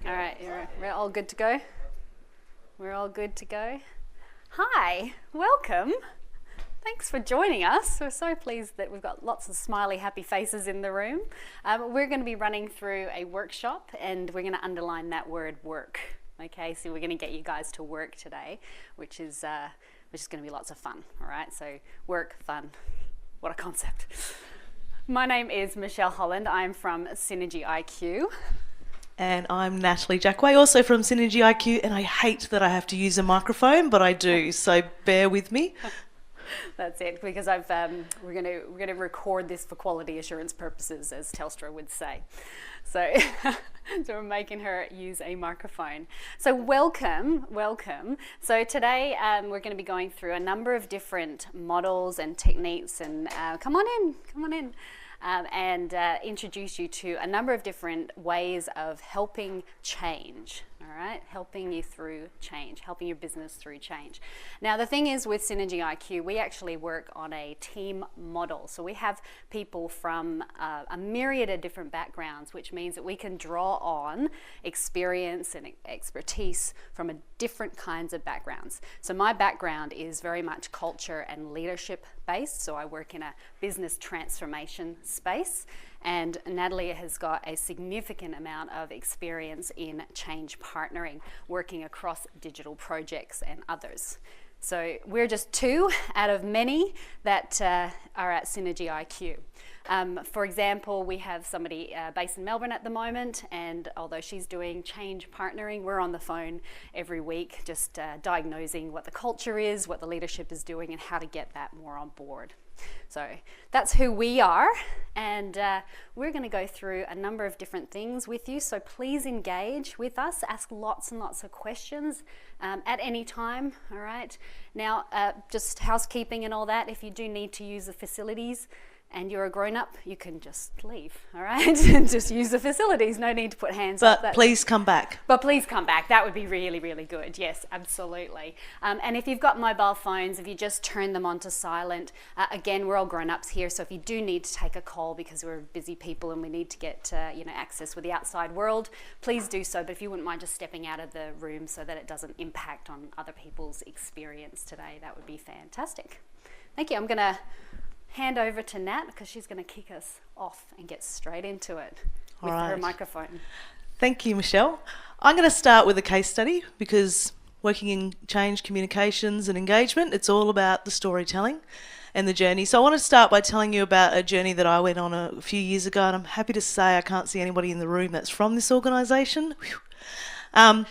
All right, we're all good to go? We're all good to go? Hi, welcome. Thanks for joining us. We're so pleased that we've got lots of smiley, happy faces in the room. We're going to be running through a workshop and we're going to underline that word work. Okay, so we're going to get you guys to work today, which is going to be lots of fun. All right, so work, fun, what a concept. My name is Michelle Holland. I'm from Synergy IQ. And I'm Natalie Jackway, also from Synergy IQ, and I hate that I have to use a microphone, but I do, so bear with me. That's it, because we're going to record this for quality assurance purposes, as Telstra would say. So, so we're making her use a microphone. So welcome. So today we're going to be going through a number of different models and techniques, and come on in. And introduce you to a number of different ways of helping change, all right? Helping you through change, helping your business through change. Now, the thing is with Synergy IQ, we actually work on a team model. So we have people from a myriad of different backgrounds, which means that we can draw on experience and expertise from different kinds of backgrounds. So my background is very much culture and leadership based. So I work in a business transformation space, and Natalie has got a significant amount of experience in change partnering, working across digital projects and others. So we're just two out of many that are at Synergy IQ. For example, we have somebody based in Melbourne at the moment, and although she's doing change partnering, we're on the phone every week just diagnosing what the culture is, what the leadership is doing, and how to get that more on board. So that's who we are, and we're going to go through a number of different things with you, so please engage with us, ask lots and lots of questions at any time, all right? Now, just housekeeping and all that, if you do need to use the facilities, and you're a grown-up, you can just leave, all right? Just use the facilities, no need to put hands up. But please come back. But please come back, that would be really, really good, yes, absolutely. And if you've got mobile phones, if you just turn them on to silent, again, we're all grown-ups here, so if you do need to take a call because we're busy people and we need to get access with the outside world, please do so, but if you wouldn't mind just stepping out of the room so that it doesn't impact on other people's experience today, that would be fantastic. Thank you. I'm going to hand over to Nat because she's going to kick us off and get straight into it with her microphone. Thank you, Michelle. I'm going to start with a case study because working in change communications and engagement, it's all about the storytelling and the journey. So I want to start by telling you about a journey that I went on a few years ago, and I'm happy to say I can't see anybody in the room that's from this organisation. And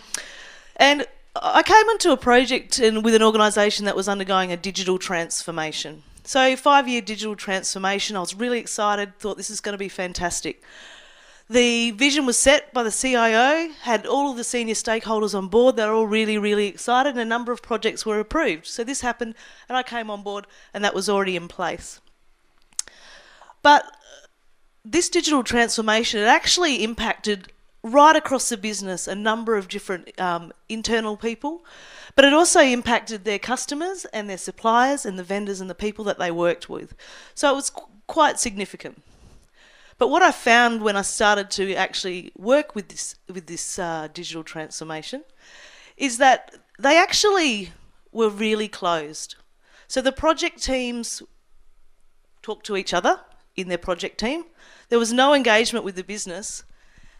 I came into a project with an organisation that was undergoing a digital transformation. So 5-year digital transformation, I was really excited, thought this is going to be fantastic. The vision was set by the CIO, had all of the senior stakeholders on board, they were all really, really excited, and a number of projects were approved. So this happened and I came on board and that was already in place. But this digital transformation, it actually impacted right across the business a number of different internal people, but it also impacted their customers and their suppliers and the vendors and the people that they worked with. So it was quite significant. But what I found when I started to actually work with this digital transformation is that they actually were really closed. So the project teams talked to each other in their project team. There was no engagement with the business,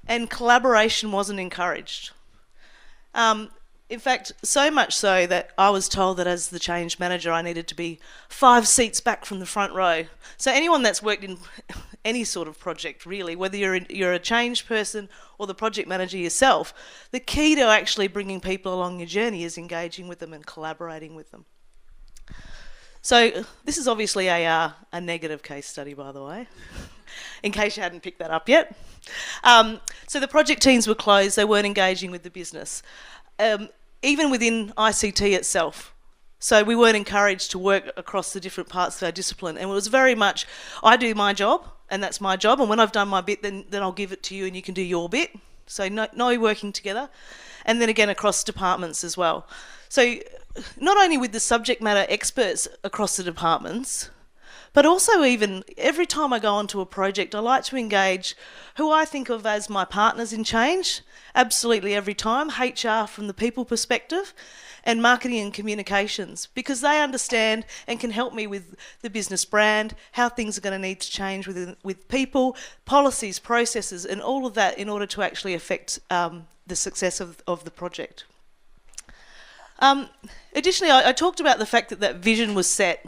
and collaboration wasn't encouraged. In fact, so much so that I was told that as the change manager, I needed to be 5 seats back from the front row. So anyone that's worked in any sort of project, really, whether you're a change person or the project manager yourself, the key to actually bringing people along your journey is engaging with them and collaborating with them. So this is obviously a negative case study, by the way, in case you hadn't picked that up yet. So the project teams were closed, they weren't engaging with the business. Even within ICT itself. So we weren't encouraged to work across the different parts of our discipline. And it was very much, I do my job, and that's my job, and when I've done my bit, then I'll give it to you and you can do your bit. So no working together. And then again across departments as well. So not only with the subject matter experts across the departments, But also, even every time I go onto a project, I like to engage who I think of as my partners in change, absolutely every time, HR from the people perspective, and marketing and communications, because they understand and can help me with the business brand, how things are going to need to change with people, policies, processes, and all of that in order to actually affect the success of the project. Additionally, I talked about the fact that that vision was set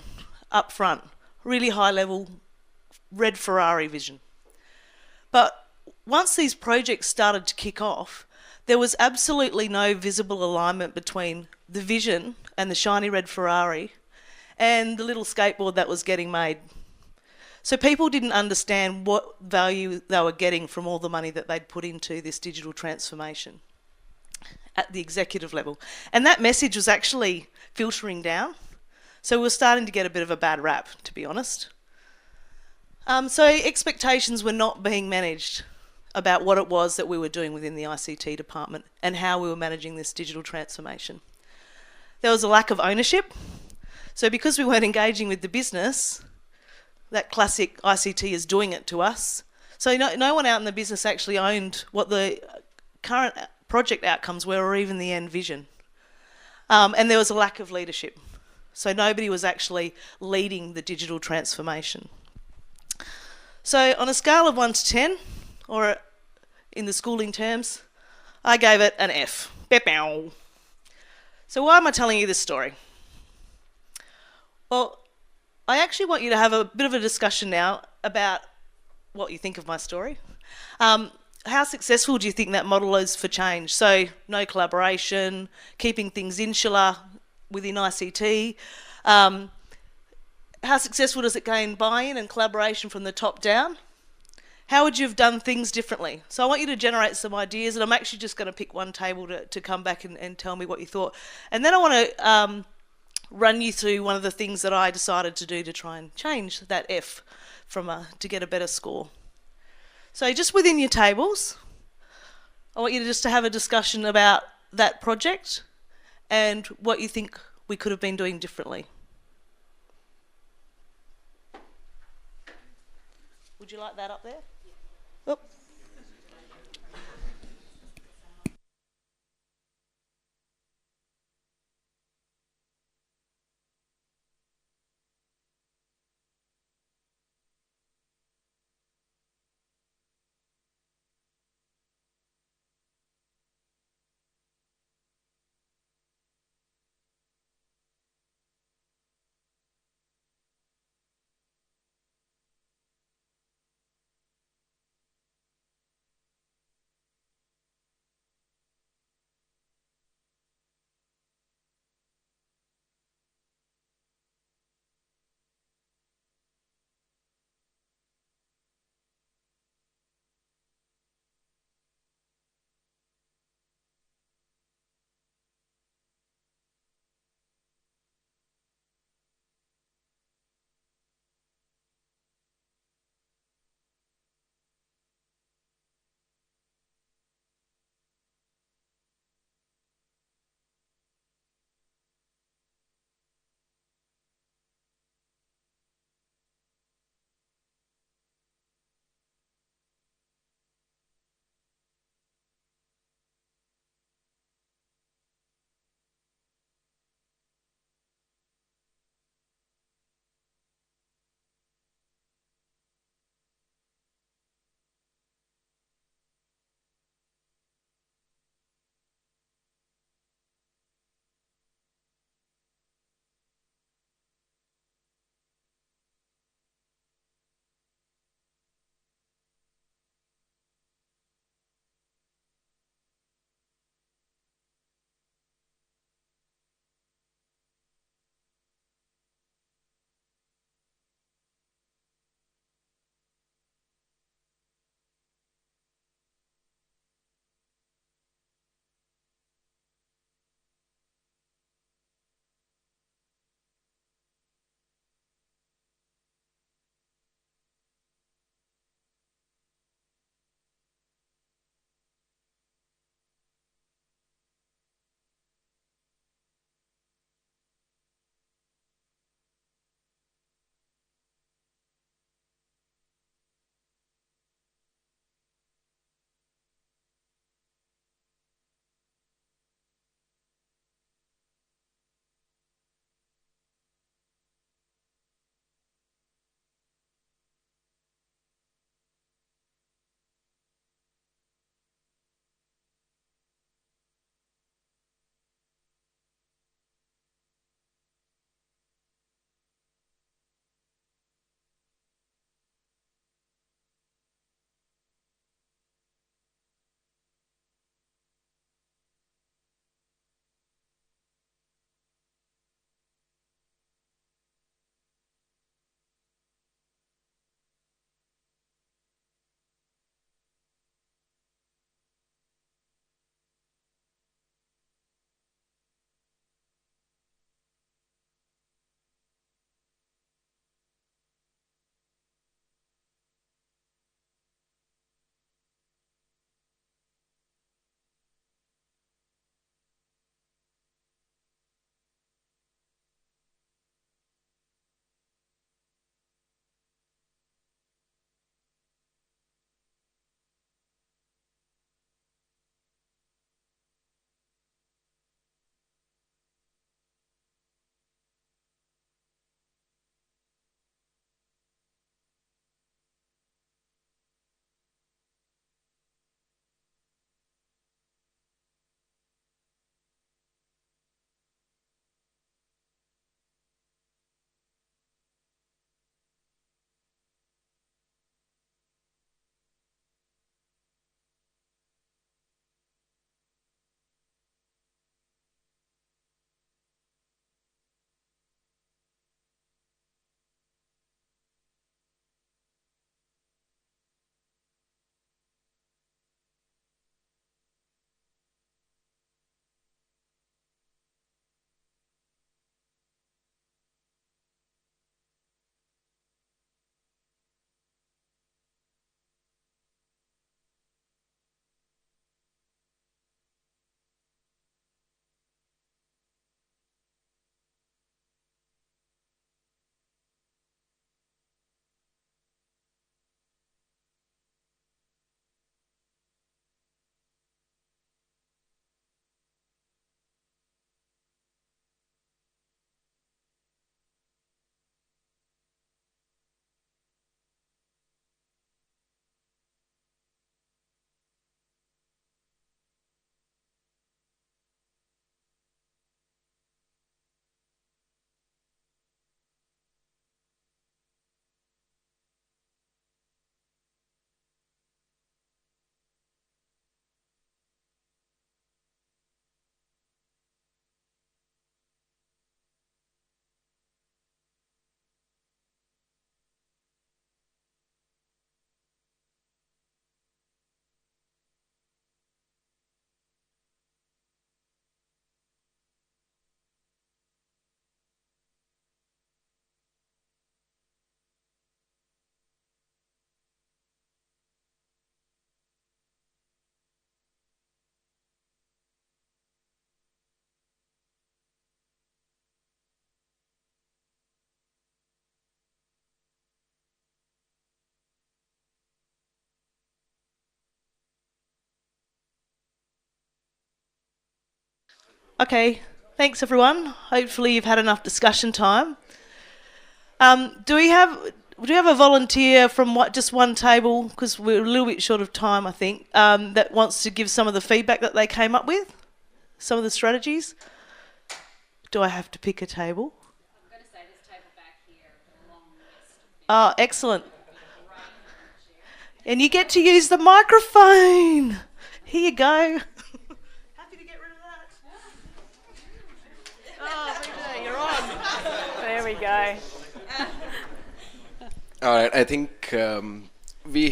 up front, really high level, red Ferrari vision. But once these projects started to kick off, there was absolutely no visible alignment between the vision and the shiny red Ferrari and the little skateboard that was getting made. So people didn't understand what value they were getting from all the money that they'd put into this digital transformation at the executive level. And that message was actually filtering down. So we were starting to get a bit of a bad rap, to be honest. So expectations were not being managed about what it was that we were doing within the ICT department and how we were managing this digital transformation. There was a lack of ownership. So because we weren't engaging with the business, that classic ICT is doing it to us. So no one out in the business actually owned what the current project outcomes were or even the end vision. And there was a lack of leadership. So nobody was actually leading the digital transformation. So on a scale of 1 to 10, or in the schooling terms, I gave it an F. So why am I telling you this story? Well, I actually want you to have a bit of a discussion now about what you think of my story. How successful do you think that model is for change? So no collaboration, keeping things insular within ICT. How successful does it gain buy-in and collaboration from the top down? How would you have done things differently? So I want you to generate some ideas, and I'm actually just going to pick one table to come back and tell me what you thought. And then I want to run you through one of the things that I decided to do to try and change that F to get a better score. So just within your tables, I want you to have a discussion about that project and what you think we could have been doing differently. Would you like that up there? Yeah. Oh. Okay, thanks everyone. Hopefully you've had enough discussion time. Do we have a volunteer from just one table, because we're a little bit short of time, I think, that wants to give some of the feedback that they came up with, some of the strategies? Do I have to pick a table? I'm going to say this table back here, a long list. Oh, excellent. And you get to use the microphone. Here you go. Happy to get rid of that. Oh, you're on. There we go. All right, I think we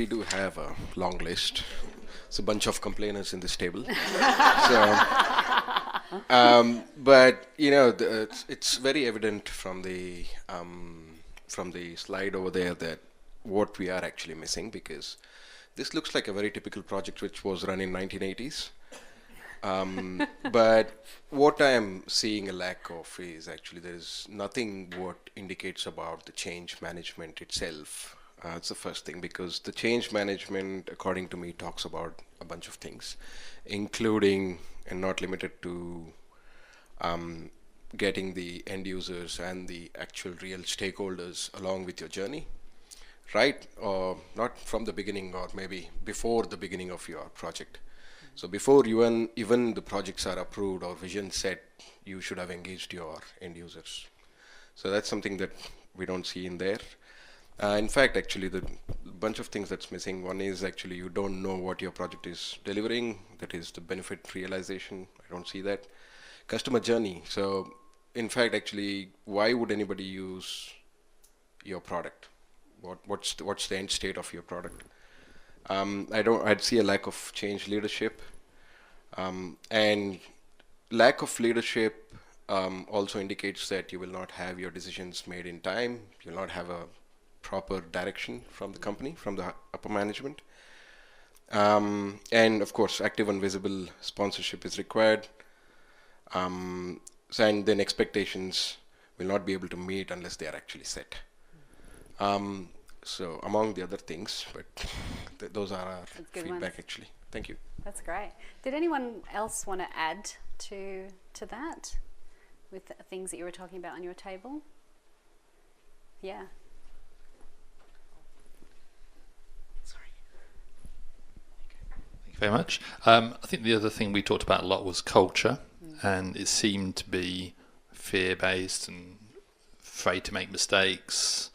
do have a long list. It's a bunch of complainers in this table. But it's very evident from the slide over there that what we are actually missing, because this looks like a very typical project which was run in 1980s. But what I am seeing a lack of is actually there is nothing what indicates about the change management itself. It's the first thing, because the change management, according to me, talks about a bunch of things, including and not limited to getting the end users and the actual real stakeholders along with your journey, right? Or not from the beginning, or maybe before the beginning of your project. So before even the projects are approved or vision set, you should have engaged your end users. So that's something that we don't see in there. In fact, actually, the bunch of things that's missing, one is actually you don't know what your project is delivering. That is the benefit realization. I don't see that. Customer journey. So in fact, actually, why would anybody use your product? What's the end state of your product? I'd see a lack of change leadership, and lack of leadership also indicates that you will not have your decisions made in time. You'll not have a proper direction from the company, from the upper management. And of course, active and visible sponsorship is required. And then expectations will not be able to meet unless they are actually set. So among the other things, but those are our feedback actually. Thank you. That's great. Did anyone else want to add to that with the things that you were talking about on your table? Yeah. Sorry. Thank you very much. I think the other thing we talked about a lot was culture, and it seemed to be fear-based and afraid to make mistakes,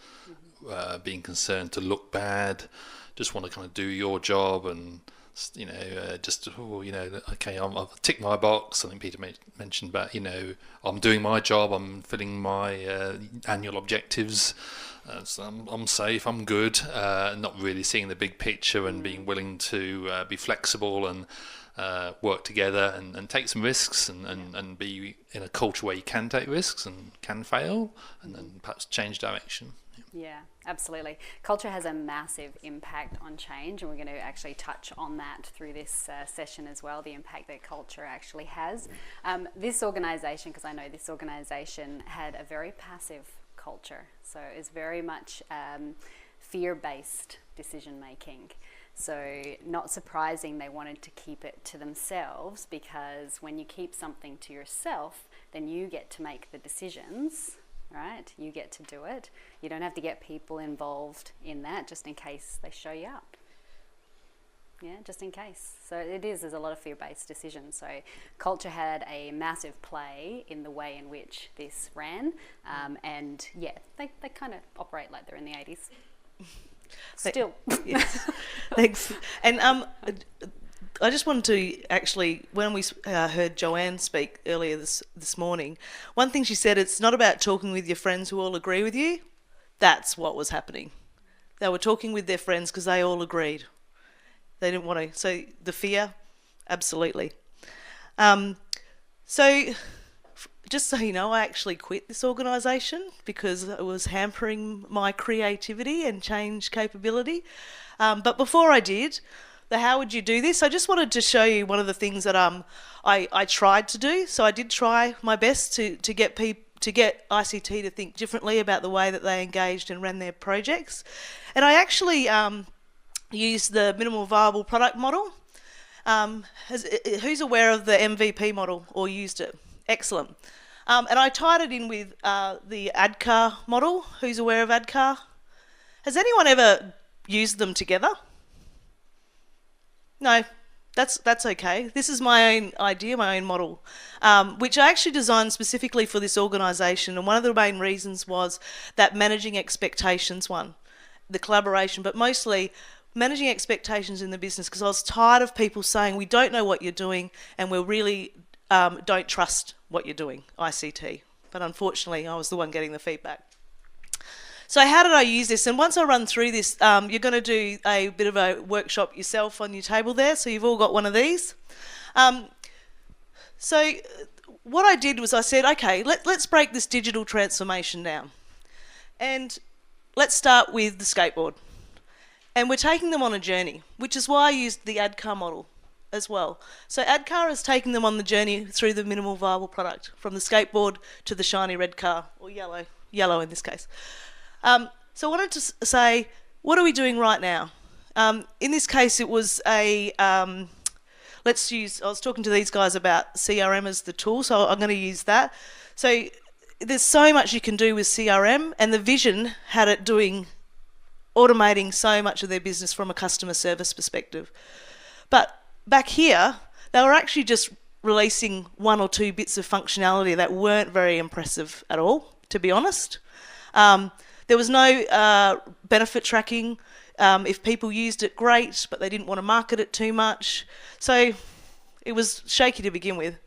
being concerned to look bad, just want to kind of do your job and okay, I've ticked my box. I think Peter mentioned about, I'm doing my job, I'm filling my annual objectives, so I'm safe, I'm good, not really seeing the big picture and being willing to be flexible and work together and take some risks and be in a culture where you can take risks and can fail and then perhaps change direction. Yeah, absolutely. Culture has a massive impact on change, and we're going to actually touch on that through this session as well, the impact that culture actually has. This organisation, because I know this organisation had a very passive culture, so it's very much fear-based decision making. So not surprising they wanted to keep it to themselves, because when you keep something to yourself, then you get to make the decisions, right? You get to do it. You don't have to get people involved in that just in case they show you up. Yeah, just in case. So there's a lot of fear-based decisions. So culture had a massive play in the way in which this ran. And yeah, they kind of operate like they're in the 80s. Still. Yes. Thanks. And I just wanted to actually, when we heard Joanne speak earlier this morning, one thing she said, it's not about talking with your friends who all agree with you. That's what was happening. They were talking with their friends because they all agreed. They didn't want to. So the fear, absolutely. So just so you know, I actually quit this organisation because it was hampering my creativity and change capability. But before I did, how would you do this? I just wanted to show you one of the things that I tried to do. So I did try my best to get ICT to think differently about the way that they engaged and ran their projects. And I actually used the minimal viable product model. Who's aware of the MVP model or used it? Excellent. And I tied it in with the ADCAR model. Who's aware of ADCAR? Has anyone ever used them together? No, that's okay. This is my own idea, my own model, which I actually designed specifically for this organisation. And one of the main reasons was that managing expectations one, the collaboration, but mostly managing expectations in the business, because I was tired of people saying we don't know what you're doing and we really don't trust what you're doing, ICT. But unfortunately, I was the one getting the feedback. So how did I use this? And once I run through this, you're going to do a bit of a workshop yourself on your table there. So you've all got one of these. So what I did was I said, okay, let's break this digital transformation down. And let's start with the skateboard. And we're taking them on a journey, which is why I used the ADCAR model as well. So ADCAR is taking them on the journey through the minimal viable product, from the skateboard to the shiny red car, or yellow in this case. So I wanted to say, what are we doing right now? In this case, it was I was talking to these guys about CRM as the tool, so I'm going to use that. So there's so much you can do with CRM, and the vision had it automating so much of their business from a customer service perspective. But back here, they were actually just releasing 1 or 2 bits of functionality that weren't very impressive at all, to be honest. There was no benefit tracking. If people used it, great, but they didn't want to market it too much. So it was shaky to begin with.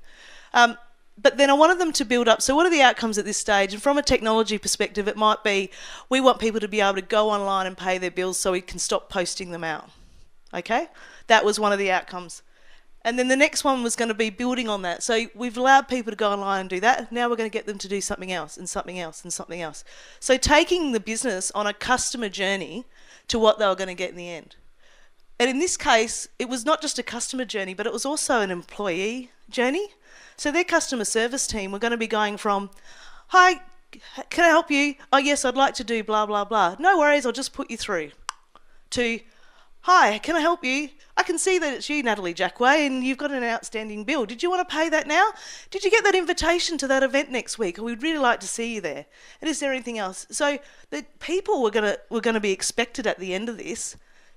But then I wanted them to build up. So what are the outcomes at this stage? And from a technology perspective, it might be we want people to be able to go online and pay their bills so we can stop posting them out. Okay? That was one of the outcomes. And then the next one was going to be building on that. So we've allowed people to go online and do that. Now we're going to get them to do something else and something else and something else. So taking the business on a customer journey to what they were going to get in the end. And in this case, it was not just a customer journey, but it was also an employee journey. So their customer service team were going to be going from, hi, can I help you? Oh, yes, I'd like to do blah, blah, blah. No worries, I'll just put you through. To, hi, can I help you? I can see that it's you, Natalie Jackway, and you've got an outstanding bill. Did you want to pay that now? Did you get that invitation to that event next week? We'd really like to see you there. And is there anything else? So the people were going to be expected at the end of this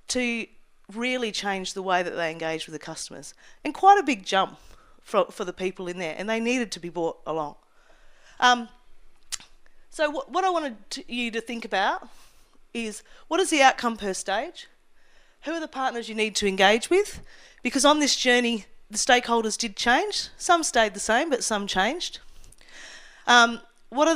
to really change the way that they engage with the customers. And quite a big jump for the people in there, and they needed to be brought along. So what I wanted you to think about is, what is the outcome per stage? Who are the partners you need to engage with? Because on this journey, the stakeholders did change. Some stayed the same, but some changed. What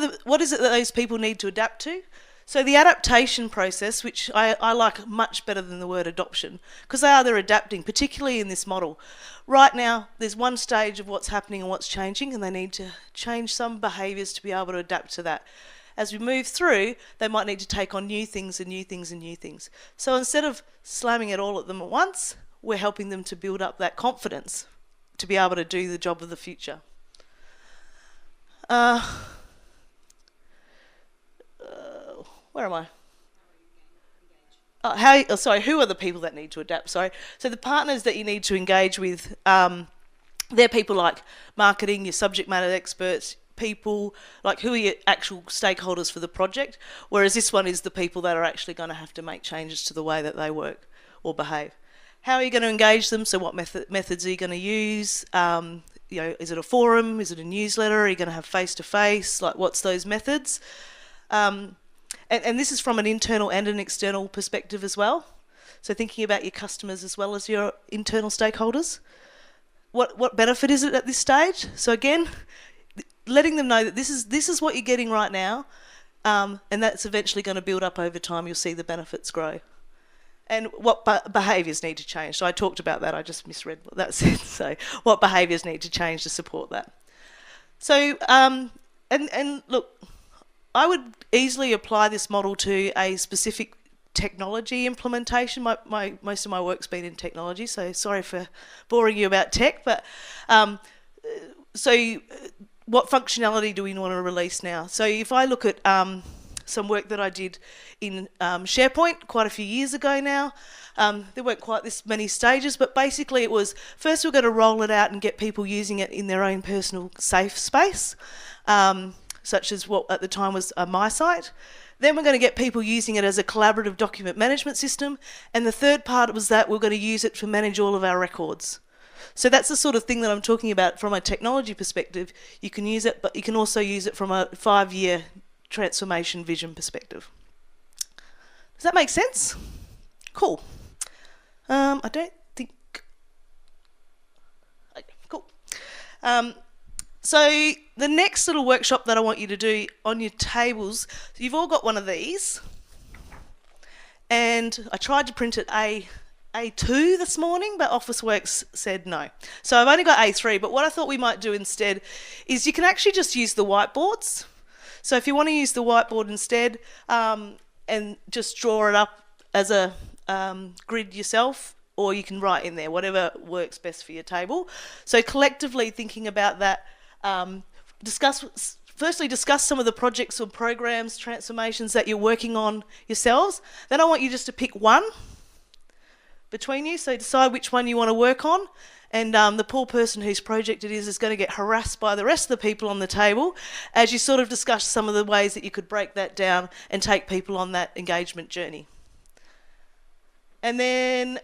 is it that those people need to adapt to? So the adaptation process, which I like much better than the word adoption, because they're adapting, particularly in this model. Right now, there's one stage of what's happening and what's changing, and they need to change some behaviours to be able to adapt to that. As we move through, they might need to take on new things and new things and new things. So instead of slamming it all at them at once, we're helping them to build up that confidence to be able to do the job of the future. Where am I? Who are the people that need to adapt? So the partners that you need to engage with, they're people like marketing, your subject matter experts, people, like who are your actual stakeholders for the project, whereas this one is the people that are actually going to have to make changes to the way that they work or behave. How are you going to engage them? So what methods are you going to use? Is it a forum? Is it a newsletter? Are you going to have face-to-face? Like, what's those methods? And this is from an internal and an external perspective as well. So thinking about your customers as well as your internal stakeholders. What benefit is it at this stage? So again, letting them know that this is what you're getting right now, and that's eventually going to build up over time. You'll see the benefits grow. And what behaviours need to change. So I talked about that. I just misread what that said. So what behaviours need to change to support that. So, and look, I would easily apply this model to a specific technology implementation. Most of my work's been in technology, so sorry for boring you about tech. But so what functionality do we want to release now? So if I look at some work that I did in SharePoint quite a few years ago now. There weren't quite this many stages, but basically it was, first we're going to roll it out and get people using it in their own personal safe space, such as what at the time was My Site. Then we're going to get people using it as a collaborative document management system. And the third part was that we're going to use it to manage all of our records. So that's the sort of thing that I'm talking about from a technology perspective. You can use it, but you can also use it from a 5-year transformation vision perspective. Does that make sense? Cool. I don't think... Okay, cool. So the next little workshop that I want you to do on your tables, so you've all got one of these, and I tried to print it A2 this morning, but Officeworks said no. So I've only got A3, but what I thought we might do instead is you can actually just use the whiteboards. So if you want to use the whiteboard instead and just draw it up as a grid yourself, or you can write in there, whatever works best for your table. So collectively thinking about that, firstly discuss some of the projects or programs, transformations that you're working on yourselves. Then I want you just to pick one between you, so decide which one you want to work on, and the poor person whose project it is going to get harassed by the rest of the people on the table as you sort of discuss some of the ways that you could break that down and take people on that engagement journey. And then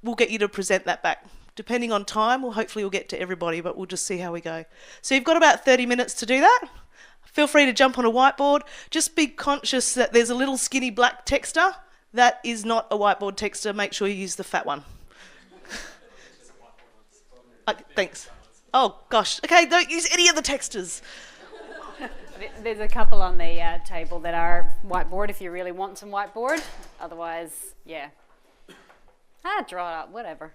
we'll get you to present that back. Depending on time, hopefully we'll get to everybody, but we'll just see how we go. So you've got about 30 minutes to do that. Feel free to jump on a whiteboard. Just be conscious that there's a little skinny black texter. That is not a whiteboard texter. Make sure you use the fat one. Thanks. Oh, gosh. Okay, don't use any of the texters. There's a couple on the table that are whiteboard if you really want some whiteboard. Otherwise, yeah. Draw it up, whatever.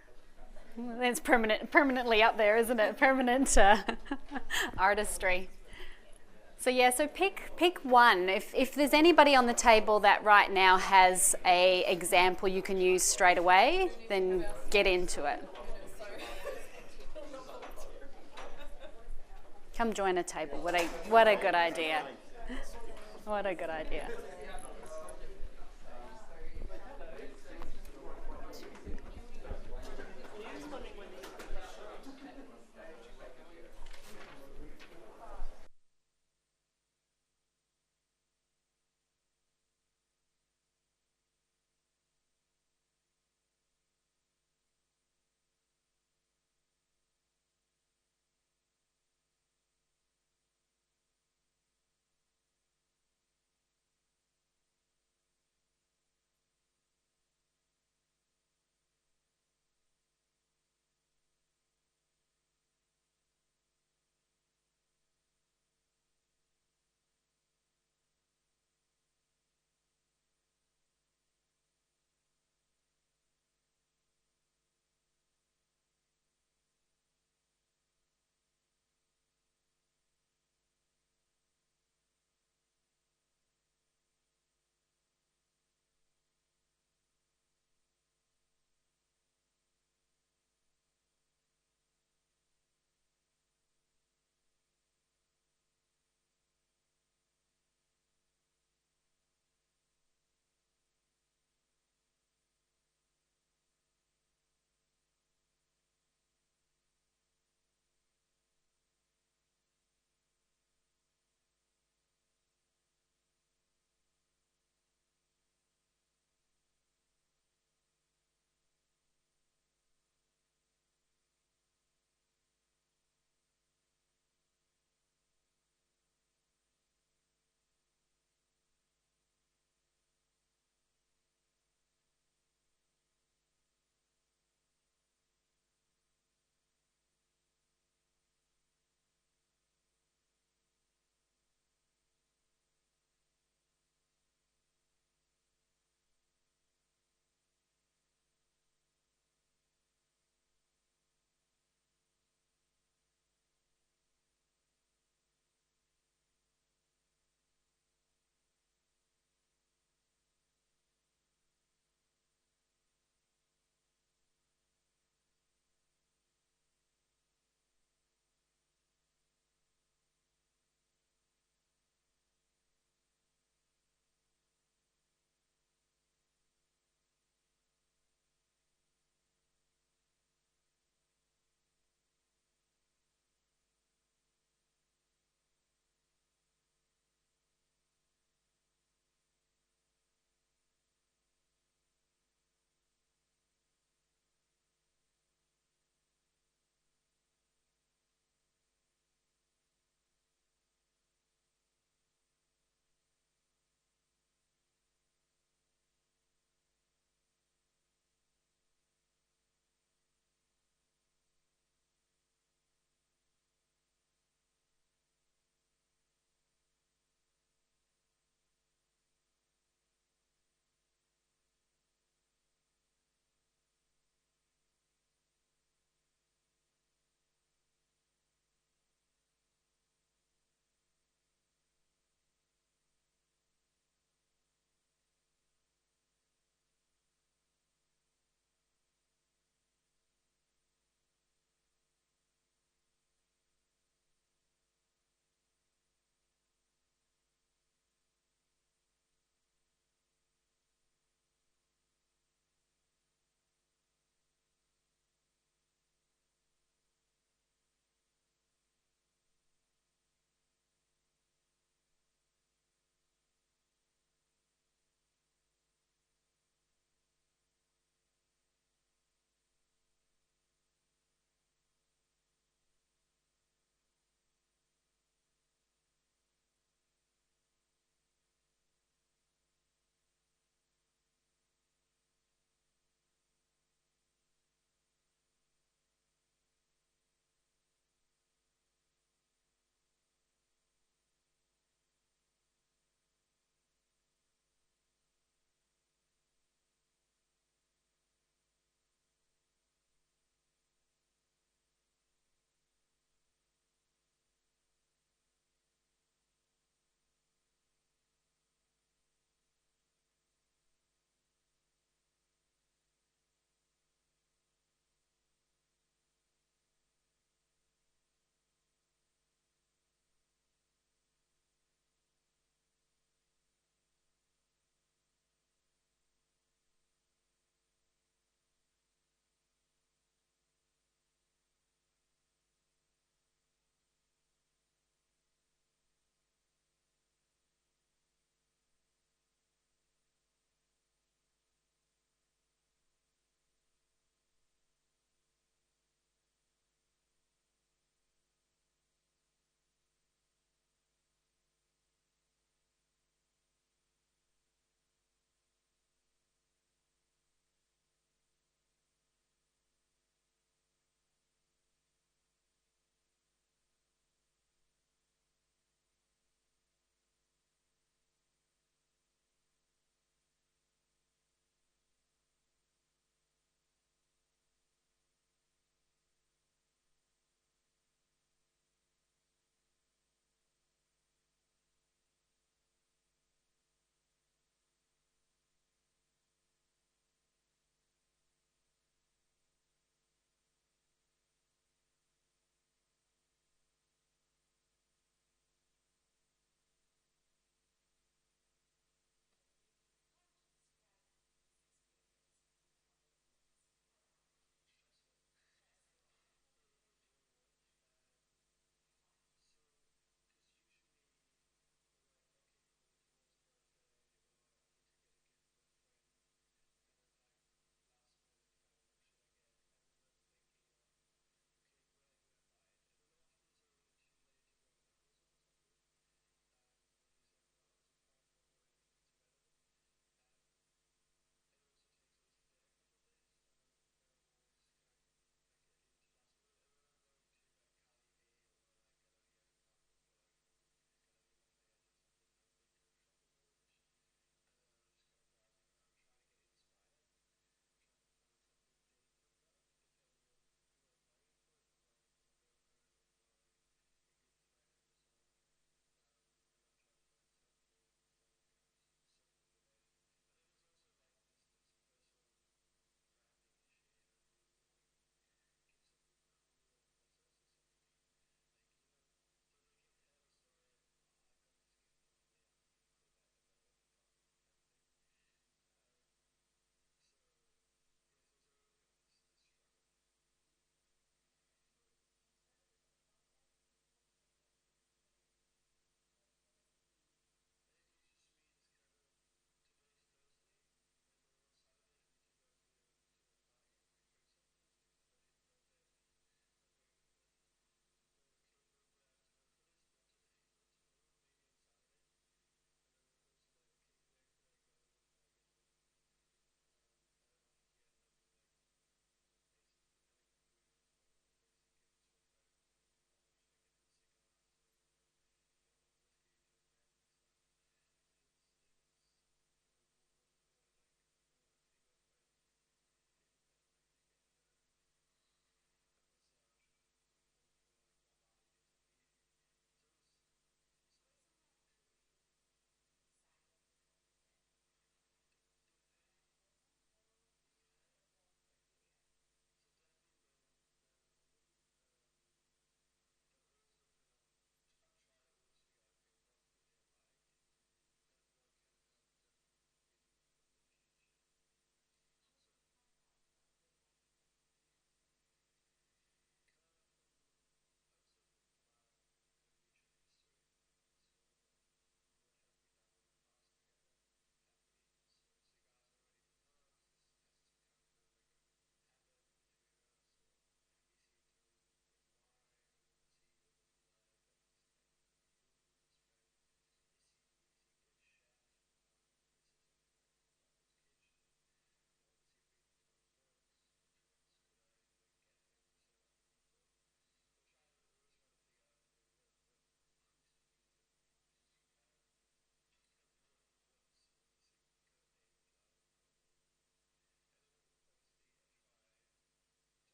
It's permanently up there, isn't it? Permanent artistry. So yeah, so pick one. If there's anybody on the table that right now has a example you can use straight away, then get into it. Come join a table. What a good idea. What a good idea.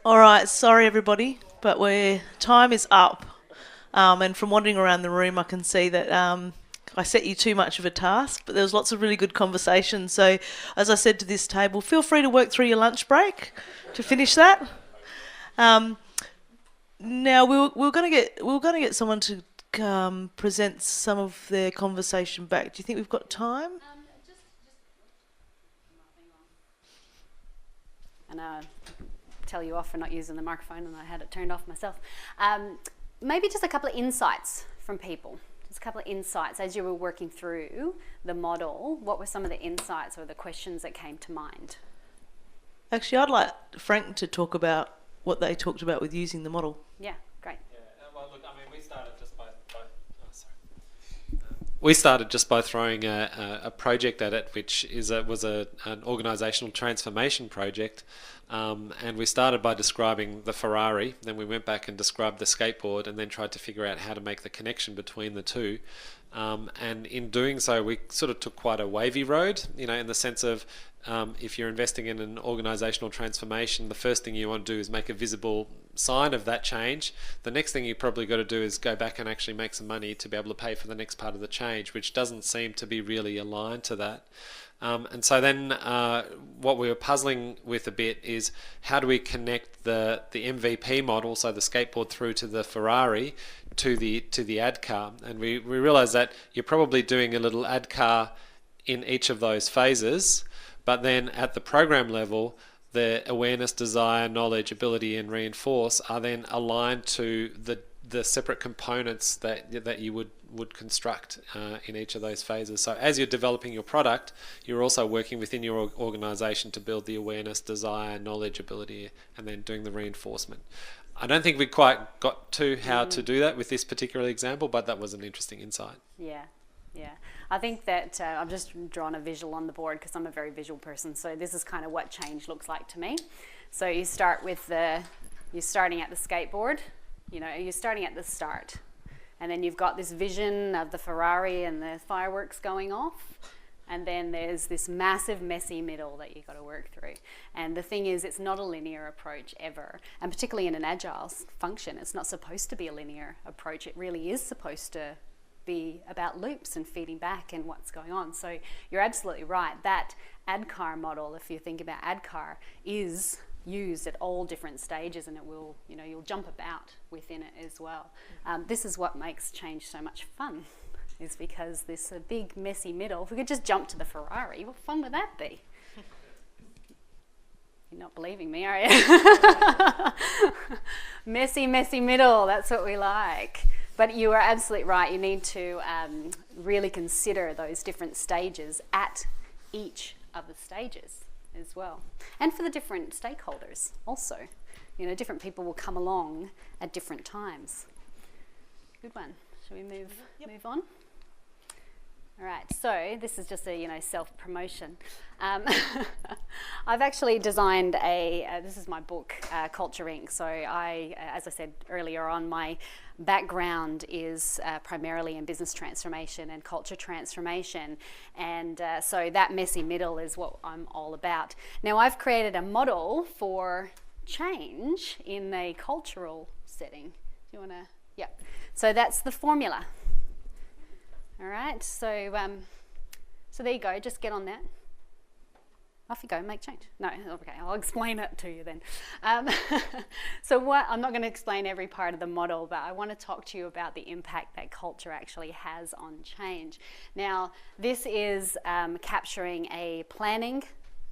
All right, sorry everybody, but time is up. And from wandering around the room, I can see that I set you too much of a task, but there was lots of really good conversation. So, as I said to this table, feel free to work through your lunch break to finish that. Now we're going to get someone to present some of their conversation back. Do you think we've got time? And tell you off for not using the microphone, and I had it turned off myself. Maybe just a couple of insights from people. Just a couple of insights as you were working through the model. What were some of the insights or the questions that came to mind? Actually, I'd like Frank to talk about what they talked about with using the model. Yeah, great. Yeah, well, look, I mean, we started just by throwing a project at it, which was an organisational transformation project. And we started by describing the Ferrari, then we went back and described the skateboard, and then tried to figure out how to make the connection between the two. And in doing so, we sort of took quite a wavy road, in the sense of if you're investing in an organisational transformation, the first thing you want to do is make a visible sign of that change. The next thing you probably got to do is go back and actually make some money to be able to pay for the next part of the change, which doesn't seem to be really aligned to that. And so then what we were puzzling with a bit is how do we connect the MVP model, so the skateboard, through to the Ferrari, to the ad car. And we realised that you're probably doing a little ad car in each of those phases, but then at the program level, the awareness, desire, knowledge, ability, and reinforce are then aligned to the separate components that you would construct in each of those phases. So as you're developing your product, you're also working within your organisation to build the awareness, desire, knowledge, ability, and then doing the reinforcement. I don't think we quite got to how to do that with this particular example, but that was an interesting insight. Yeah. I think that I've just drawn a visual on the board because I'm a very visual person. So this is kind of what change looks like to me. So you start with you're starting at the skateboard, you're starting at the start. And then you've got this vision of the Ferrari and the fireworks going off. And then there's this massive, messy middle that you've got to work through. And the thing is, it's not a linear approach ever. And particularly in an agile function, it's not supposed to be a linear approach. It really is supposed to be about loops and feeding back and what's going on. So you're absolutely right. That ADCAR model, if you think about ADCAR, is used at all different stages, and it will, you'll jump about within it as well. This is what makes change so much fun, is because this big messy middle, if we could just jump to the Ferrari, what fun would that be? You're not believing me, are you? Messy middle, that's what we like. But you are absolutely right. You need to really consider those different stages at each of the stages as well. And for the different stakeholders also. Different people will come along at different times. Good one. Shall we move on? All right, so this is just a self-promotion. I've actually designed this is my book, Culture Inc. So as I said earlier on, my background is primarily in business transformation and culture transformation. And so that messy middle is what I'm all about. Now I've created a model for change in a cultural setting. Do you want to? Yeah. So that's the formula. All right, so there you go, just get on that. Off you go, make change. No, okay, I'll explain it to you then. So I'm not going to explain every part of the model, but I want to talk to you about the impact that culture actually has on change. Now, this is capturing a planning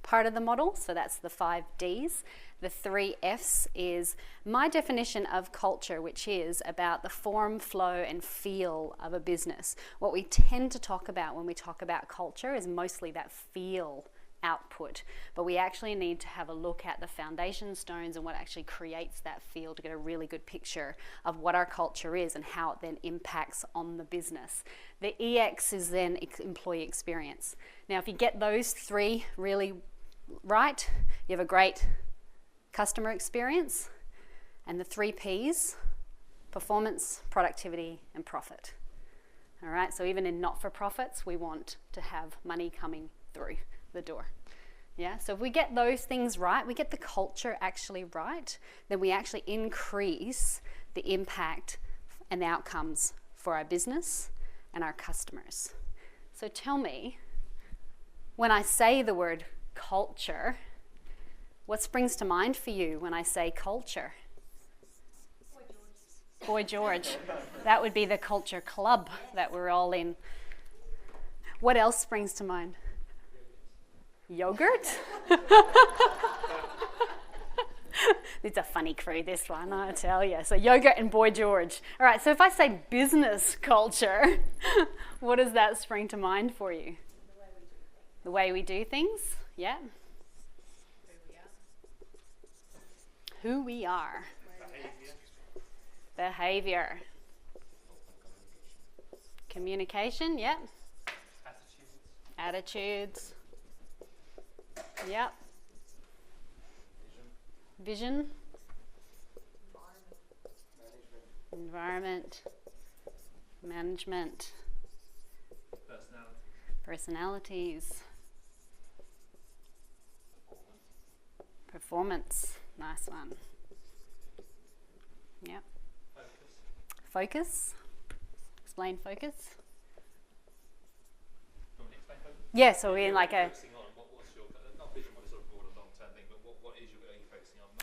part of the model, so that's the 5 Ds. The 3 Fs is my definition of culture, which is about the form, flow, and feel of a business. What we tend to talk about when we talk about culture is mostly that feel output, but we actually need to have a look at the foundation stones and what actually creates that feel to get a really good picture of what our culture is and how it then impacts on the business. The EX is then employee experience. Now, if you get those 3 really right, you have a great customer experience. And the 3 Ps, performance, productivity, and profit. All right, so even in not-for-profits, we want to have money coming through the door. Yeah, so if we get those things right, we get the culture actually right, then we actually increase the impact and the outcomes for our business and our customers. So tell me, when I say the word culture, what springs to mind for you when I say culture? Boy George. That would be the culture club that we're all in. What else springs to mind? Yogurt? It's a funny crew, this one, I tell you. So yogurt and Boy George. All right, so if I say business culture, what does that spring to mind for you? The way we do things, yeah. Who we are. Behavior. Communication, yeah. Attitudes. Yep. Vision. Environment. Management. Personalities. Performance. Nice one. Yep. Focus. Explain focus. Yeah, so we're in like a...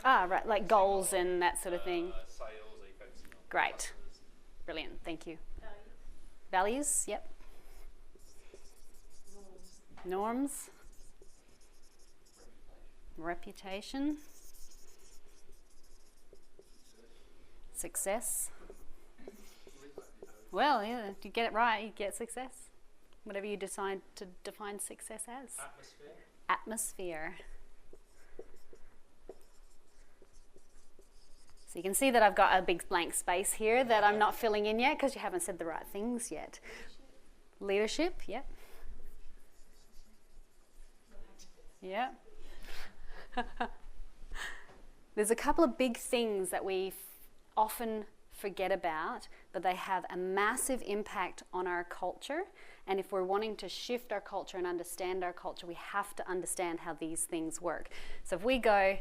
right, like goals and that sort of thing. Sales, are you focusing on Great. customers? Brilliant, thank you. Values, yep. Norms. Reputation. Success. Well, yeah, if you get it right, you get success. Whatever you decide to define success as. Atmosphere. Atmosphere. So you can see that I've got a big blank space here that I'm not filling in yet because you haven't said the right things yet. Leadership, yep. Yep. There's a couple of big things that we often forget about, but they have a massive impact on our culture. And if we're wanting to shift our culture and understand our culture, we have to understand how these things work. So if we go,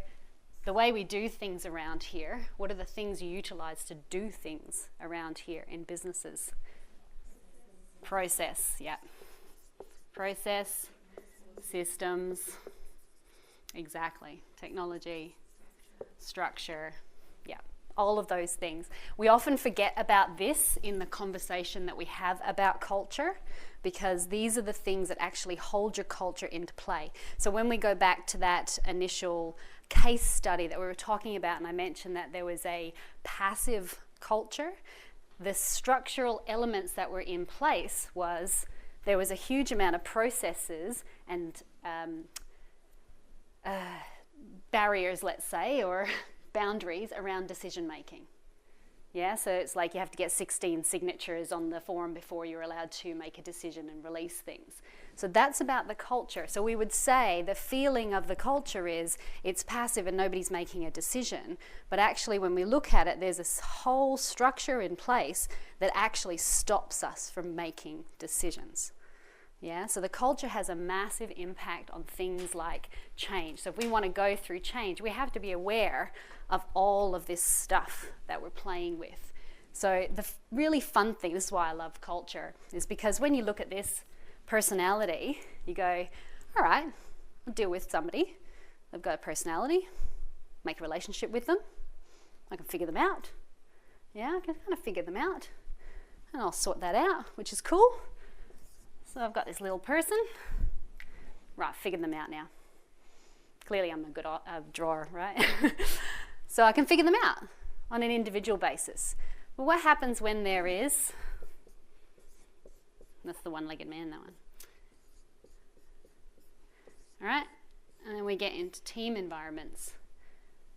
the way we do things around here, what are the things you utilize to do things around here in businesses? Process, yeah. Process, systems, exactly. Technology, structure, yeah. All of those things. We often forget about this in the conversation that we have about culture, because these are the things that actually hold your culture into play. So when we go back to that initial case study that we were talking about, and I mentioned that there was a passive culture, the structural elements that were in place was there was a huge amount of processes and barriers, let's say, or boundaries around decision making. Yeah, so it's like you have to get 16 signatures on the form before you're allowed to make a decision and release things. So that's about the culture. So we would say the feeling of the culture is it's passive and nobody's making a decision. But actually when we look at it, there's this whole structure in place that actually stops us from making decisions. Yeah, so the culture has a massive impact on things like change. So if we want to go through change, we have to be aware of all of this stuff that we're playing with. So the really fun thing, this is why I love culture, is because when you look at this personality, you go, all right, I'll deal with somebody. They've got a personality, make a relationship with them. I can figure them out. Yeah, I can kind of figure them out. And I'll sort that out, which is cool. So I've got this little person. Right, figured them out now. Clearly I'm a good drawer, right? So I can figure them out on an individual basis. But what happens when there is, that's the one-legged man, that one. All right, and then we get into team environments.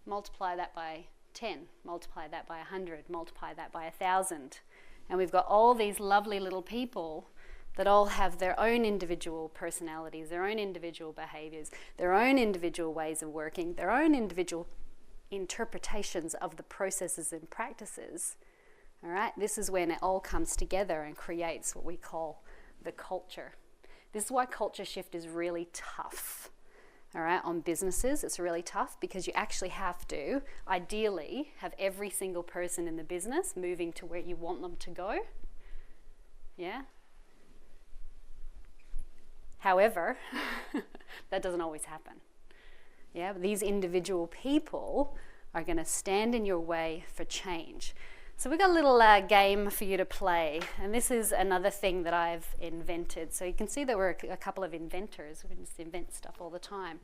Multiply that by 10, multiply that by 100, multiply that by 1,000. And we've got all these lovely little people that all have their own individual personalities, their own individual behaviours, their own individual ways of working, their own individual interpretations of the processes and practices. All right, this is when it all comes together and creates what we call the culture. This is why culture shift is really tough, all right, on businesses. It's really tough because you actually have to, ideally, have every single person in the business moving to where you want them to go. Yeah? However, that doesn't always happen. Yeah, but these individual people are going to stand in your way for change. So we've got a little game for you to play, and this is another thing that I've invented. So you can see that we're a couple of inventors. We just invent stuff all the time.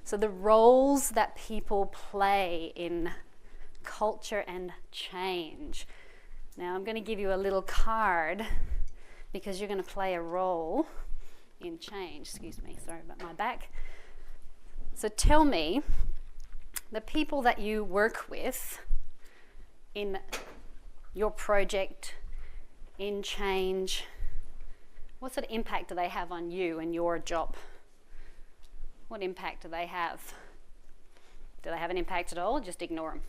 So the roles that people play in culture and change. Now I'm going to give you a little card because you're going to play a role in change. Excuse me, sorry about my back. So tell me, the people that you work with in your project, in change, what sort of impact do they have on you and your job? What impact do they have? Do they have an impact at all? Just ignore them.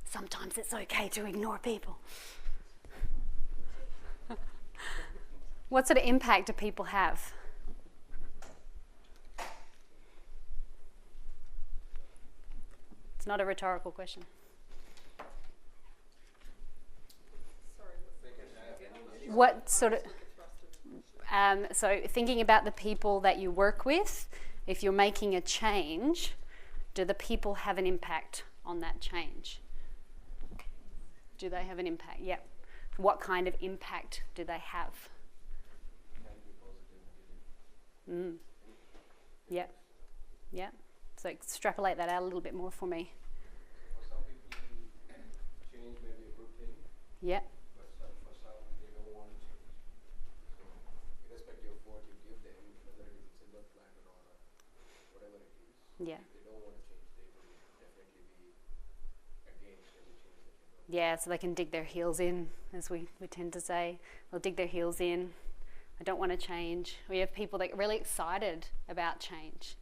Sometimes it's okay to ignore people. What sort of impact do people have? It's not a rhetorical question. What sort of, so thinking about the people that you work with, if you're making a change, do the people have an impact on that change? Do they have an impact? Yep. What kind of impact do they have? Yep. Yep. So extrapolate that out a little bit more for me. For some people, change may be a good thing. Yep. But for some, they don't want to change. So, irrespective of what you give them, whether it is a silver platter or whatever it is, Yeah. if they don't want to change, they will definitely be against any change that you do. Yeah, so they can dig their heels in, as we tend to say. They'll dig their heels in. I don't want to change. We have people that are really excited about change.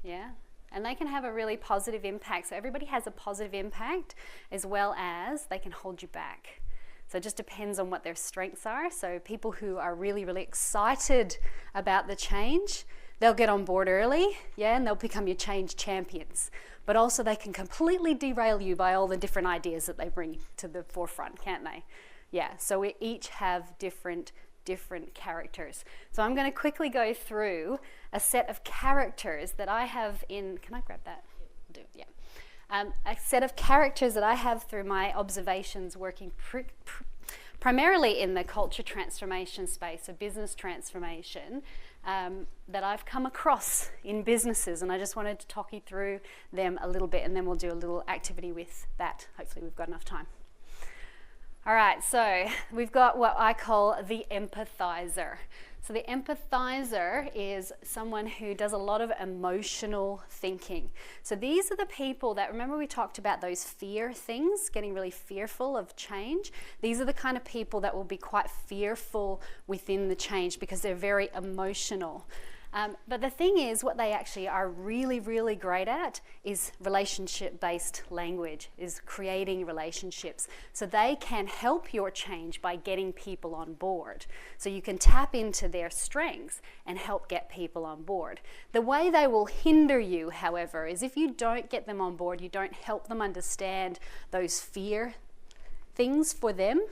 Yeah? And they can have a really positive impact. So everybody has a positive impact, as well as they can hold you back. So it just depends on what their strengths are. So people who are really, really excited about the change, they'll get on board early, yeah, and they'll become your change champions. But also they can completely derail you by all the different ideas that they bring to the forefront, can't they? Yeah, so we each have different characters. So I'm going to quickly go through a set of characters that I have in, can I grab that? Yeah. A set of characters that I have through my observations working primarily in the culture transformation space, of business transformation, that I've come across in businesses, and I just wanted to talk you through them a little bit, and then we'll do a little activity with that. Hopefully we've got enough time. All right, so we've got what I call the empathizer. So the empathizer is someone who does a lot of emotional thinking. So these are the people that, remember we talked about those fear things, getting really fearful of change? These are the kind of people that will be quite fearful within the change because they're very emotional. But the thing is, what they actually are really, really great at is relationship-based language, is creating relationships. So they can help your change by getting people on board. So you can tap into their strengths and help get people on board. The way they will hinder you, however, is if you don't get them on board, you don't help them understand those fear things for them,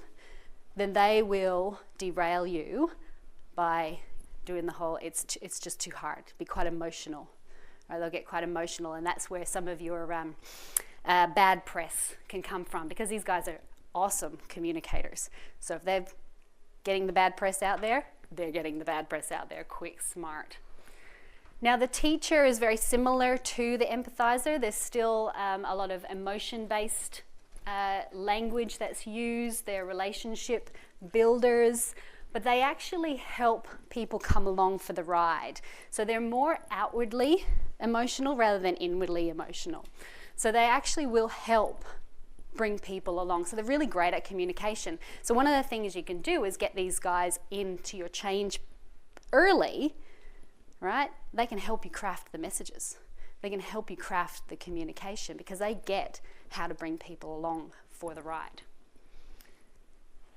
then they will derail you by doing the whole, it's just too hard, be quite emotional. Right? They'll get quite emotional, and that's where some of your bad press can come from, because these guys are awesome communicators. So if they're getting the bad press out there, they're getting the bad press out there quick, smart. Now the teacher is very similar to the empathizer. There's still a lot of emotion-based language that's used. They're relationship builders, but they actually help people come along for the ride. So they're more outwardly emotional rather than inwardly emotional. So they actually will help bring people along. So they're really great at communication. So one of the things you can do is get these guys into your change early, right? They can help you craft the messages. They can help you craft the communication because they get how to bring people along for the ride.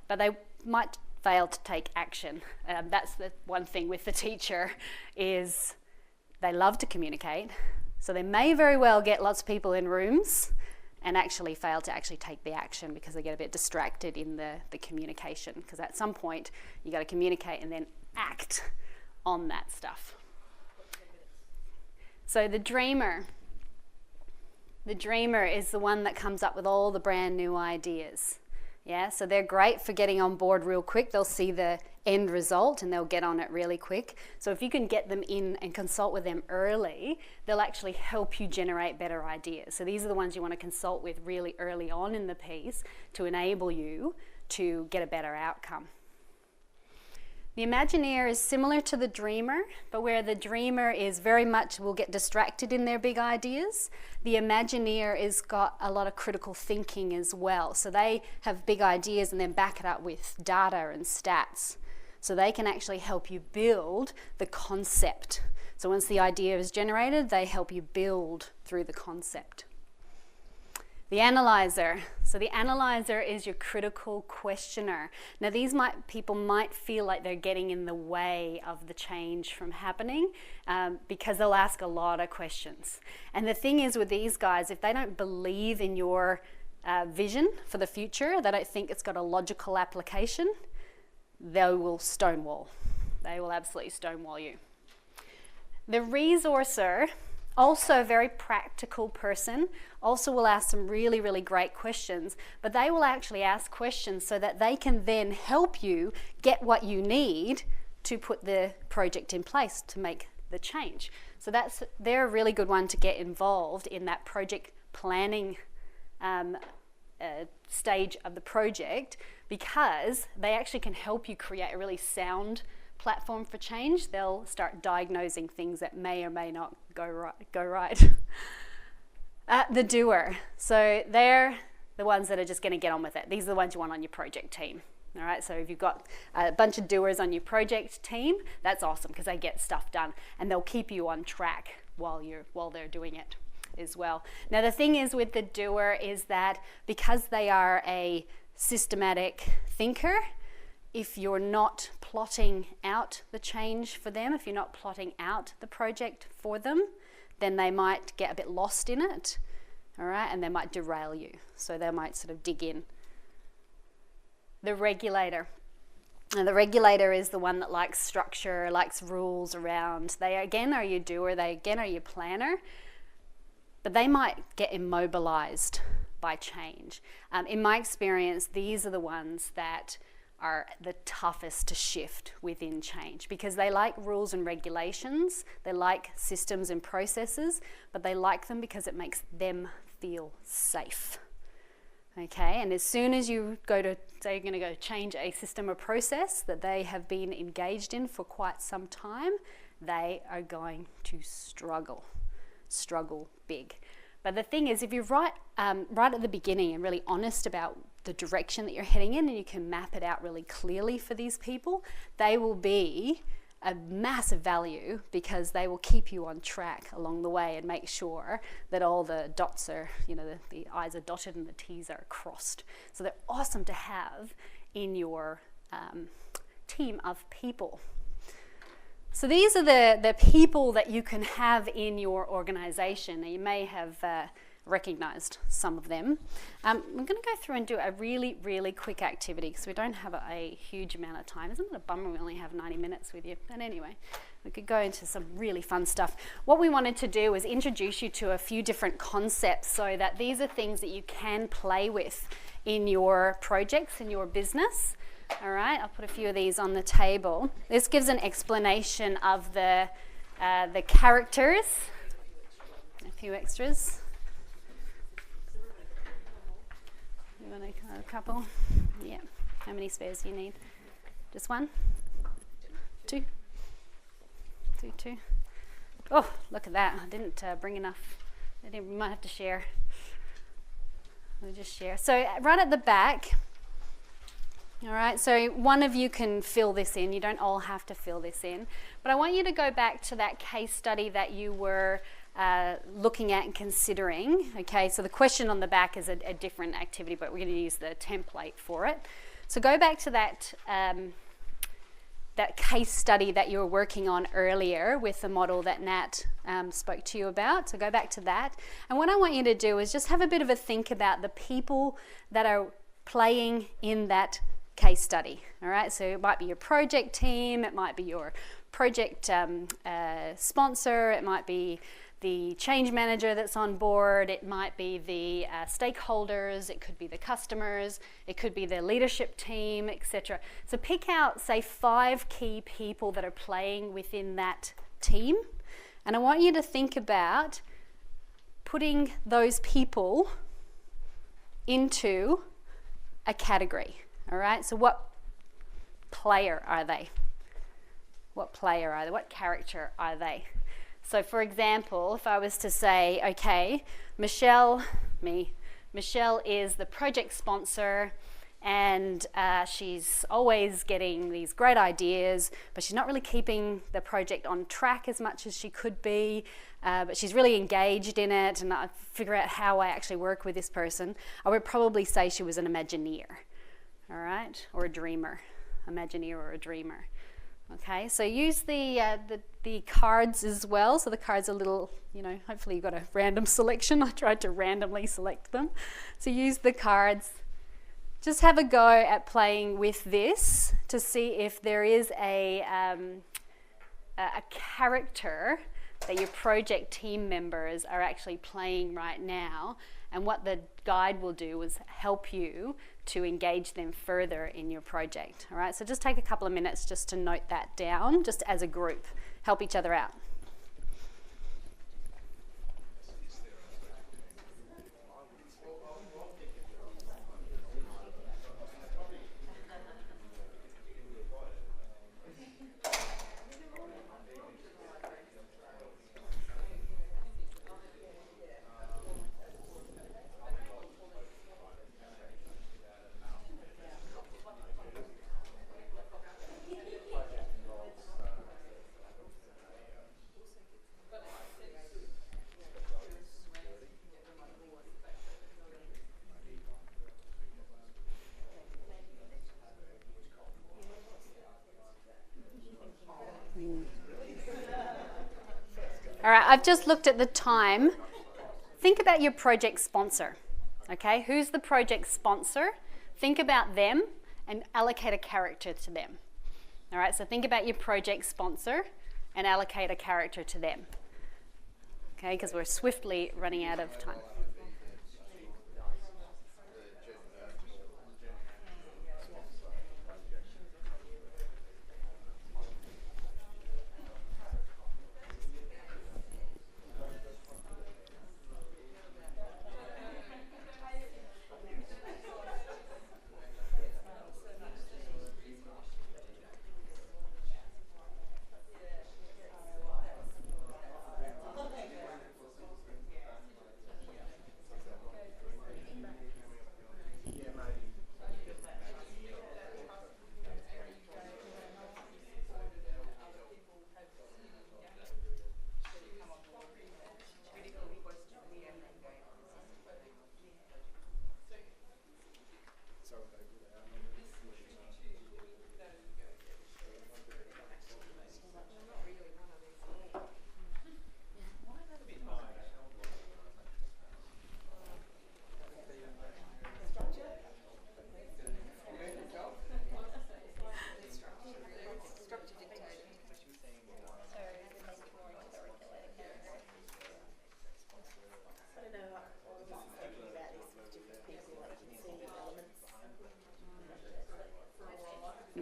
But they might fail to take action. That's the one thing with the teacher, is they love to communicate, so they may very well get lots of people in rooms and actually fail to actually take the action because they get a bit distracted in the communication, because at some point you got to communicate and then act on that stuff. So the dreamer is the one that comes up with all the brand new ideas. Yeah, so they're great for getting on board real quick. They'll see the end result and they'll get on it really quick. So if you can get them in and consult with them early, they'll actually help you generate better ideas. So these are the ones you want to consult with really early on in the piece to enable you to get a better outcome. The Imagineer is similar to the Dreamer, but where the Dreamer is very much will get distracted in their big ideas, the Imagineer has got a lot of critical thinking as well. So they have big ideas and then back it up with data and stats. So they can actually help you build the concept. So once the idea is generated, they help you build through the concept. The Analyzer. So the Analyzer is your critical questioner. Now people might feel like they're getting in the way of the change from happening because they'll ask a lot of questions. And the thing is with these guys, if they don't believe in your vision for the future, they don't think it's got a logical application, they will stonewall. They will absolutely stonewall you. The Resourcer, also a very practical person, also will ask some really, really great questions, but they will actually ask questions so that they can then help you get what you need to put the project in place to make the change. So they're a really good one to get involved in that project planning stage of the project, because they actually can help you create a really sound platform for change. They'll start diagnosing things that may or may not go right. The Doer. So they're the ones that are just going to get on with it. These are the ones you want on your project team. All right, so if you've got a bunch of doers on your project team, that's awesome because they get stuff done and they'll keep you on track while they're doing it as well. Now the thing is with the doer is that because they are a systematic thinker, if you're not plotting out the change for them, if you're not plotting out the project for them, then they might get a bit lost in it, all right, and they might derail you. So they might sort of dig in. The Regulator. And the Regulator is the one that likes structure, likes rules around. They again are your doer, they again are your planner, but they might get immobilized by change. In my experience, these are the ones that are the toughest to shift within change because they like rules and regulations, they like systems and processes, but they like them because it makes them feel safe. Okay, and as soon as you go to say you're going to go change a system or process that they have been engaged in for quite some time, they are going to struggle big. But the thing is, if you're right at the beginning and really honest about the direction that you're heading in and you can map it out really clearly for these people, they will be a massive value because they will keep you on track along the way and make sure that all the dots are, the I's are dotted and the T's are crossed. So they're awesome to have in your team of people. So these are the people that you can have in your organization. You may have recognized some of them. I'm going to go through and do a really, really quick activity because we don't have a huge amount of time. Isn't it a bummer we only have 90 minutes with you? But anyway, we could go into some really fun stuff. What we wanted to do was introduce you to a few different concepts so that these are things that you can play with in your projects, in your business. All right, I'll put a few of these on the table. This gives an explanation of the characters. A few extras. You want a couple? Yeah. How many spares do you need? Just one? Two? Two. Oh, look at that. I didn't bring enough. We might have to share. We'll just share. So right at the back, all right, so one of you can fill this in. You don't all have to fill this in. But I want you to go back to that case study that you were looking at and considering. Okay, so the question on the back is a different activity, but we're going to use the template for it. So go back to that that case study that you were working on earlier with the model that Nat spoke to you about. So go back to that. And what I want you to do is just have a bit of a think about the people that are playing in that case study. All right, so it might be your project team, it might be your project sponsor, it might be the change manager that's on board, it might be the stakeholders, it could be the customers, it could be the leadership team, etc. So pick out, say, 5 key people that are playing within that team, and I want you to think about putting those people into a category. All right, so what player are they? What player are they? What character are they? So for example, if I was to say, okay, Michelle is the project sponsor, and she's always getting these great ideas, but she's not really keeping the project on track as much as she could be, but she's really engaged in it, and I figure out how I actually work with this person. I would probably say she was an Imagineer, all right, or a dreamer, Imagineer or a dreamer. Okay, so use the cards as well. So the cards are little, hopefully you've got a random selection. I tried to randomly select them. So use the cards. Just have a go at playing with this to see if there is a character that your project team members are actually playing right now. And what the guide will do is help you to engage them further in your project. All right, so just take a couple of minutes just to note that down, just as a group. Help each other out. All right, I've just looked at the time. Think about your project sponsor, okay? Who's the project sponsor? Think about them and allocate a character to them. All right, so think about your project sponsor and allocate a character to them, okay? Because we're swiftly running out of time.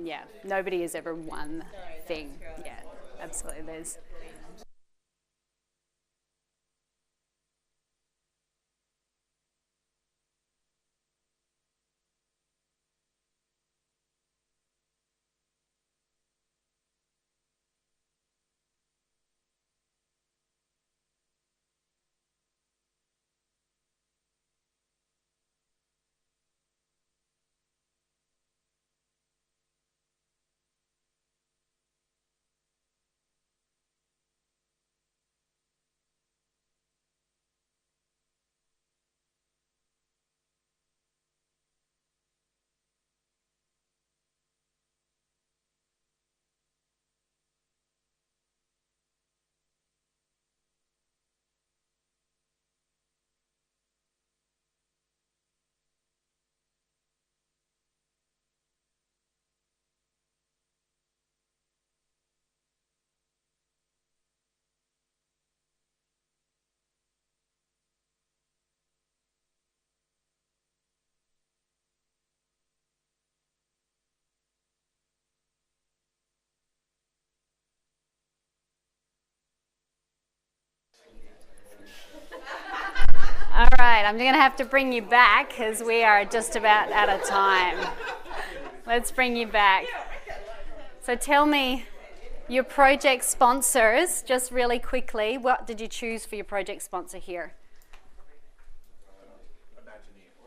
Yeah, nobody is ever one thing. Yeah, absolutely. There's right, I'm going to have to bring you back because we are just about out of time. Let's bring you back. So tell me, your project sponsors, just really quickly, what did you choose for your project sponsor here?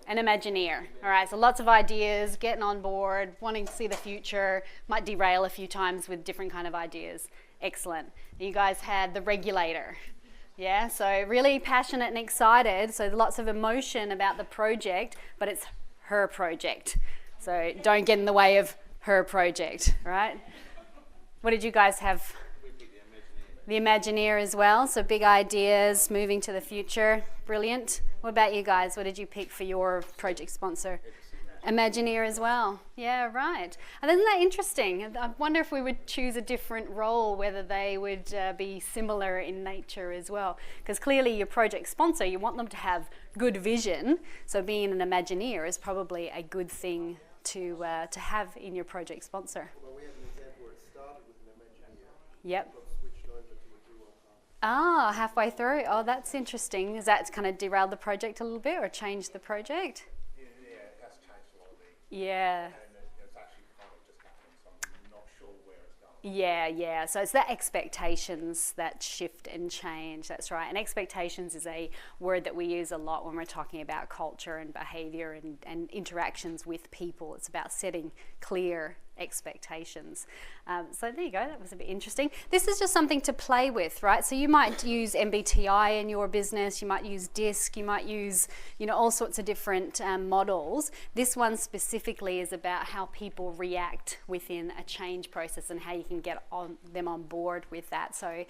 An Imagineer. All right, so lots of ideas, getting on board, wanting to see the future, might derail a few times with different kind of ideas. Excellent. You guys had the Regulator. Yeah, so really passionate and excited, so lots of emotion about the project, but it's her project. So don't get in the way of her project, right? What did you guys have? The Imagineer as well, so big ideas, moving to the future. Brilliant. What about you guys? What did you pick for your project sponsor? Imagineer as well. Yeah, right. And isn't that interesting? I wonder if we would choose a different role, whether they would be similar in nature as well. Because clearly your project sponsor, you want them to have good vision. So being an Imagineer is probably a good thing to have in your project sponsor. Well, we have an example where it started with an Imagineer. Yep. Got switched over to a dual path. Ah, halfway through. Oh, that's interesting. Has that kind of derailed the project a little bit or changed the project? Yeah, it has changed slightly. Yeah. And it's actually kind of just happening, so I'm not sure where it's going. Yeah. So it's the expectations that shift and change. That's right. And expectations is a word that we use a lot when we're talking about culture and behaviour and interactions with people. It's about setting clear expectations. So there you go, that was a bit interesting. This is just something to play with, right? So you might use MBTI in your business, you might use DISC, you might use, all sorts of different models. This one specifically is about how people react within a change process and how you can get them on board with that. So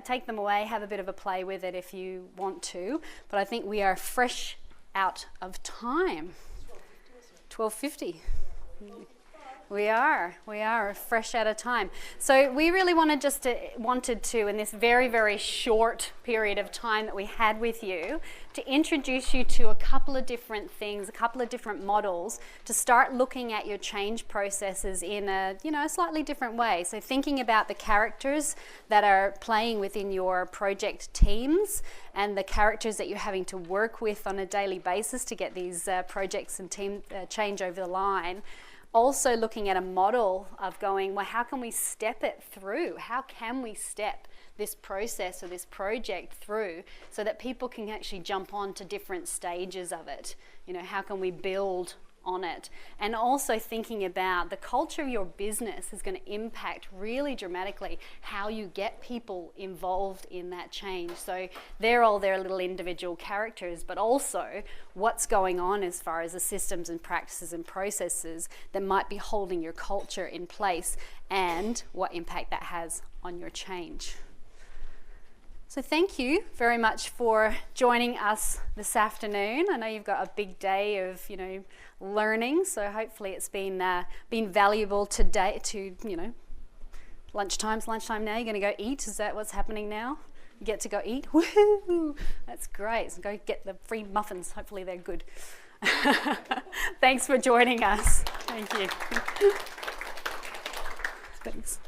take them away, have a bit of a play with it if you want to. But I think we are fresh out of time. 12:50. We are fresh out of time. So we really wanted to, in this very, very short period of time that we had with you, to introduce you to a couple of different things, a couple of different models, to start looking at your change processes in a slightly different way. So thinking about the characters that are playing within your project teams and the characters that you're having to work with on a daily basis to get these projects and team change over the line. Also looking at a model of going, well, how can we step it through? How can we step this process or this project through so that people can actually jump on to different stages of it? How can we build on it? And also thinking about the culture of your business is going to impact really dramatically how you get people involved in that change. So they're all their little individual characters, but also what's going on as far as the systems and practices and processes that might be holding your culture in place and what impact that has on your change. So thank you very much for joining us this afternoon. I know you've got a big day of, learning, so hopefully it's been valuable today to, lunchtime now. You're going to go eat. Is that what's happening now? You get to go eat? Woohoo! That's great. So go get the free muffins. Hopefully they're good. Thanks for joining us. Thank you. Thanks.